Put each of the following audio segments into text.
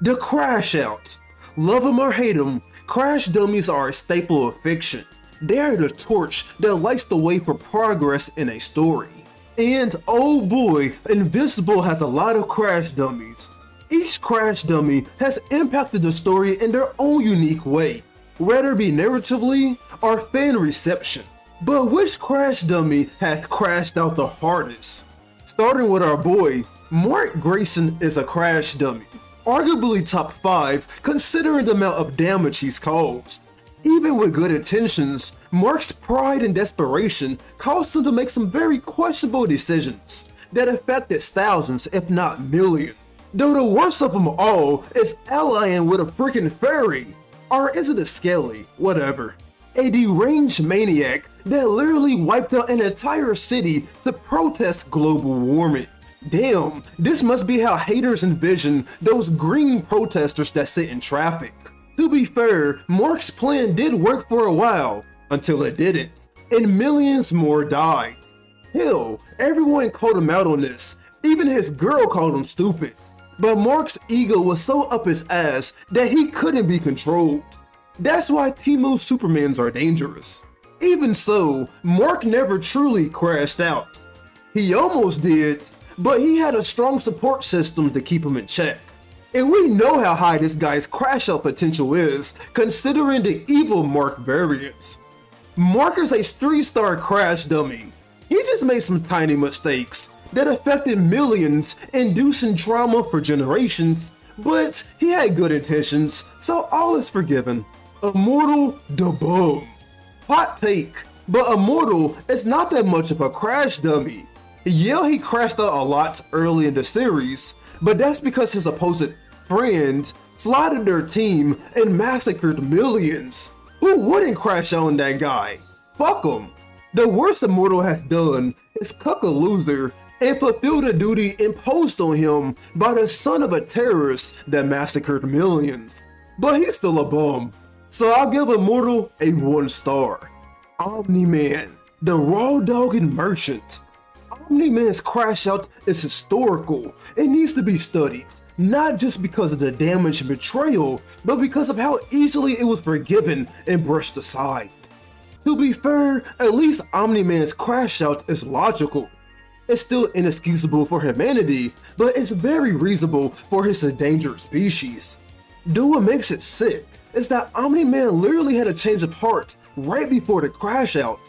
The crashouts. Love them or hate them, crash dummies are a staple of fiction. They are the torch that lights the way for progress in a story. And oh boy, Invincible has a lot of crash dummies. Each crash dummy has impacted the story in their own unique way, whether it be narratively or fan reception. But which crash dummy has crashed out the hardest? Starting with our boy, Mark Grayson is a crash dummy. Arguably top 5 considering the amount of damage he's caused. Even with good intentions, Mark's pride and desperation caused him to make some very questionable decisions that affected thousands if not millions. Though the worst of them all is allying with a freaking fairy, or is it a skelly, whatever. A deranged maniac that literally wiped out an entire city to protest global warming. Damn, this must be how haters envision those green protesters that sit in traffic. To be fair, Mark's plan did work for a while, until it didn't, and millions more died. Hell, everyone called him out on this, even his girl called him stupid. But Mark's ego was so up his ass that he couldn't be controlled. That's why Temu Supermans are dangerous. Even so, Mark never truly crashed out. He almost did, but he had a strong support system to keep him in check. And we know how high this guy's crash out potential is, considering the evil Mark variants. Mark is a 3-star crash dummy. He just made some tiny mistakes that affected millions, inducing trauma for generations, but he had good intentions, so all is forgiven. Immortal the Boom. Hot take, but Immortal is not that much of a crash dummy. Yeah, he crashed out a lot early in the series, but that's because his opposite friend slaughtered their team and massacred millions. Who wouldn't crash out on that guy? Fuck him. The worst Immortal has done is cuck a loser and fulfill the duty imposed on him by the son of a terrorist that massacred millions. But he's still a bum, so I'll give Immortal a 1 star. Omni-Man, the raw dogged merchant. Omni-Man's crash out is historical. It needs to be studied, not just because of the damage and betrayal, but because of how easily it was forgiven and brushed aside. To be fair, at least Omni-Man's crash out is logical. It's still inexcusable for humanity, but it's very reasonable for his endangered species. Though what makes it sick is that Omni-Man literally had a change of heart right before the crash out.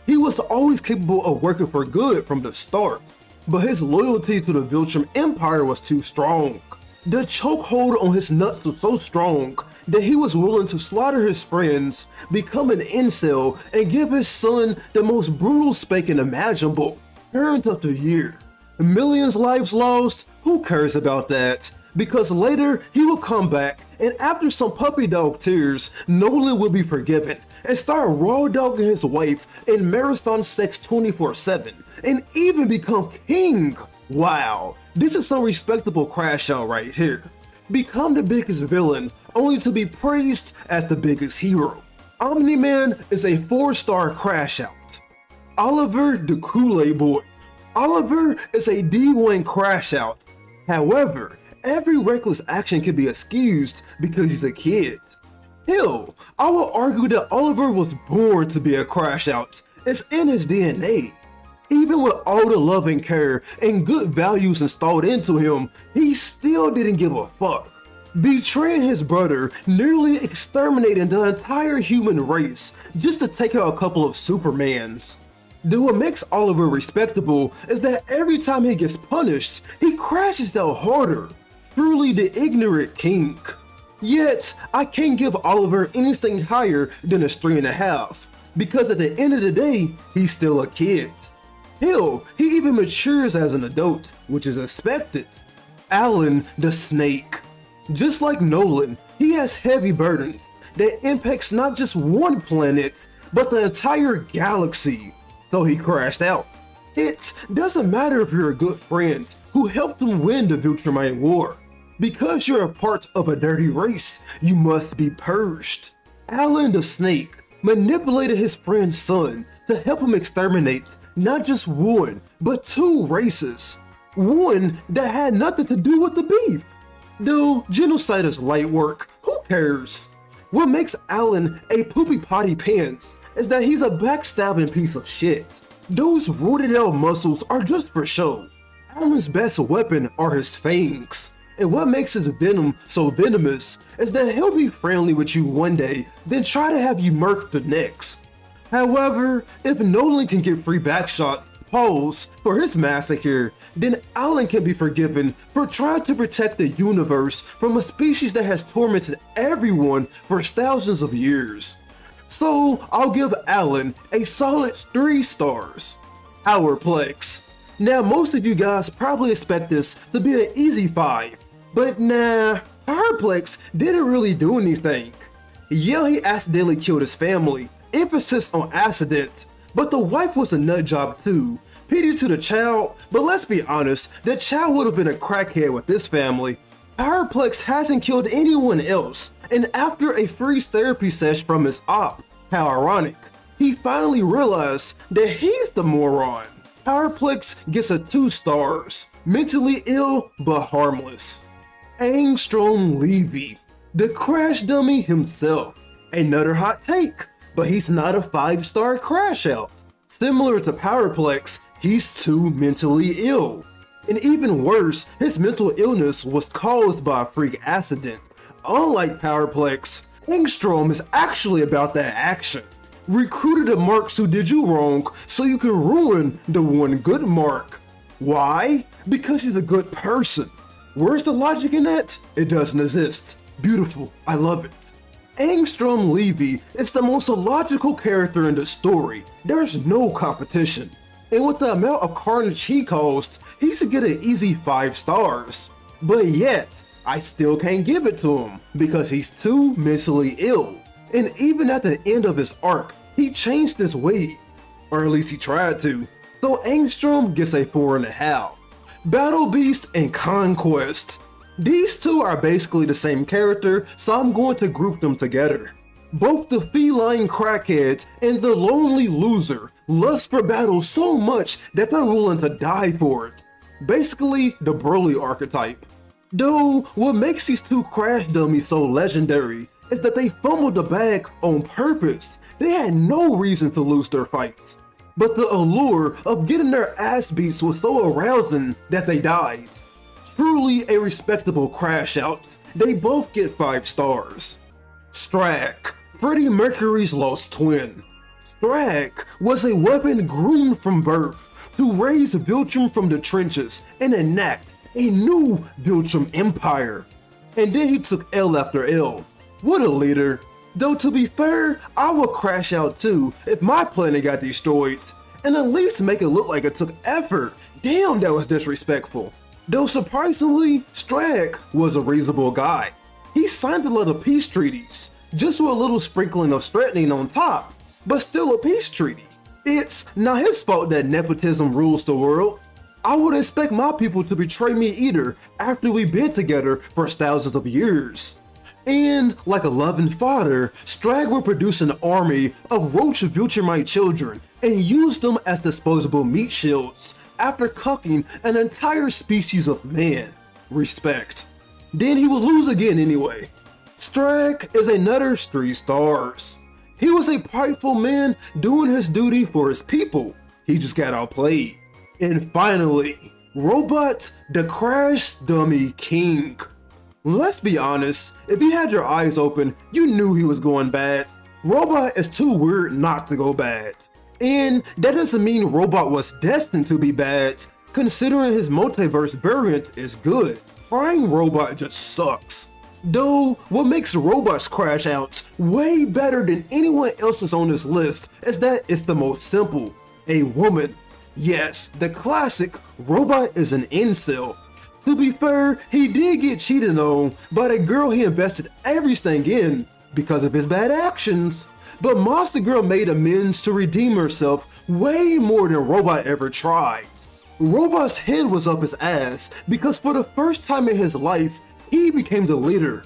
He was always capable of working for good from the start, but his loyalty to the Viltrum Empire was too strong. The chokehold on his nuts was so strong that he was willing to slaughter his friends, become an incel, and give his son the most brutal spanking imaginable. Turned up to year. Millions lives lost? Who cares about that? Because later he will come back, and after some puppy dog tears, Nolan will be forgiven and start raw dogging his wife and marathon sex 24/7 and even become king. Wow, this is some respectable crash out right here. Become the biggest villain only to be praised as the biggest hero. Omni-Man is a 4-star crash out. Oliver the Kool-Aid Boy. Oliver is a D1 crash out. However, every reckless action can be excused because he's a kid. Hell, I will argue that Oliver was born to be a crash out. It's in his DNA. Even with all the love and care and good values installed into him, he still didn't give a fuck. Betraying his brother, nearly exterminating the entire human race just to take out a couple of Supermans. Though what makes Oliver respectable is that every time he gets punished, he crashes out harder. Truly the ignorant king. Yet, I can't give Oliver anything higher than a 3.5, because at the end of the day, he's still a kid. Hell, he even matures as an adult, which is expected. Alan the Snake. Just like Nolan, he has heavy burdens that impacts not just one planet, but the entire galaxy, so he crashed out. It doesn't matter if you're a good friend who helped him win the Viltrumite War. Because you're a part of a dirty race, you must be purged. Alan the Snake manipulated his friend's son to help him exterminate not just one, but 2 races. One that had nothing to do with the beef. Though genocide is light work, who cares? What makes Alan a poopy potty pants is that he's a backstabbing piece of shit. Those rooted out muscles are just for show. Alan's best weapon are his fangs. And what makes his venom so venomous is that he'll be friendly with you one day, then try to have you murked the next. However, if Nolan can get free backshot pose for his massacre, then Alan can be forgiven for trying to protect the universe from a species that has tormented everyone for thousands of years. So I'll give Alan a solid 3 stars. Powerplex. Now most of you guys probably expect this to be an easy 5, but nah, Powerplex didn't really do anything. Yeah, he accidentally killed his family, emphasis on accident, but the wife was a nut job too. Pity to the child, but let's be honest, the child would have been a crackhead with this family. Powerplex hasn't killed anyone else, and after a free therapy session from his op, how ironic, he finally realized that he's the moron. Powerplex gets a 2 stars, mentally ill but harmless. Angstrom Levy, the crash dummy himself. Another hot take, but he's not a 5-star crash out. Similar to Powerplex, he's too mentally ill. And even worse, his mental illness was caused by a freak accident. Unlike Powerplex, Angstrom is actually about that action. Recruited the marks who did you wrong so you can ruin the one good mark. Why? Because he's a good person. Where's the logic in that? It doesn't exist. Beautiful, I love it. Angstrom Levy is the most illogical character in the story. There's no competition. And with the amount of carnage he caused, he should get an easy 5 stars. But yet, I still can't give it to him because he's too mentally ill. And even at the end of his arc, he changed his way. Or at least he tried to. So Angstrom gets a 4.5. Battle Beast and Conquest. These two are basically the same character, so I'm going to group them together. Both the feline crackhead and the lonely loser lust for battle so much that they're willing to die for it. Basically, the Broly archetype. Though, what makes these two crash dummies so legendary is that they fumbled the bag on purpose. They had no reason to lose their fights. But the allure of getting their ass beats was so arousing that they died. Truly a respectable crash out. They both get 5 stars. Strack, Freddie Mercury's lost twin. Strack was a weapon groomed from birth to raise Viltrum from the trenches and enact a new Viltrum empire. And then he took L after L. What a leader. Though to be fair, I would crash out too if my planet got destroyed, and at least make it look like it took effort. Damn, that was disrespectful. Though surprisingly, Strack was a reasonable guy. He signed a lot of peace treaties, just with a little sprinkling of threatening on top, but still a peace treaty. It's not his fault that nepotism rules the world. I would expect my people to betray me either after we've been together for thousands of years. And like a loving father, Strack will produce an army of roach Viltrumite children and use them as disposable meat shields after cucking an entire species of man. Respect. Then he will lose again anyway. Strack is another 3 stars. He was a prideful man doing his duty for his people. He just got outplayed. And finally, Robot, the Crash Dummy King. Let's be honest, if you had your eyes open, you knew he was going bad. Robot is too weird not to go bad. And that doesn't mean Robot was destined to be bad, considering his multiverse variant is good. Prime Robot just sucks. Though, what makes Robot's crash outs way better than anyone else's on this list is that it's the most simple. A woman. Yes, the classic Robot is an incel. To be fair, he did get cheated on by the girl he invested everything in because of his bad actions. But Monster Girl made amends to redeem herself way more than Robot ever tried. Robot's head was up his ass because for the first time in his life, he became the leader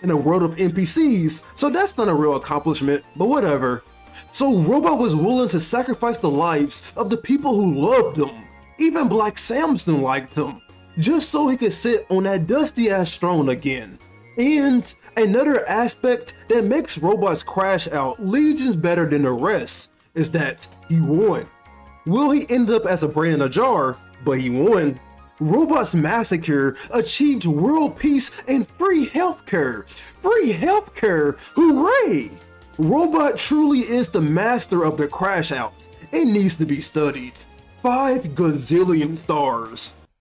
in a world of NPCs, so that's not a real accomplishment, but whatever. So Robot was willing to sacrifice the lives of the people who loved him. Even Black Samson liked him. just so he could sit on that dusty ass throne again. And another aspect that makes Robot's Crash Out Legions better than the rest is that he won. Will he end up as a brain in a jar? But he won. Robot's Massacre achieved world peace and free healthcare. Free healthcare! Hooray! Robot truly is the master of the Crash Out. It needs to be studied. 5 gazillion stars.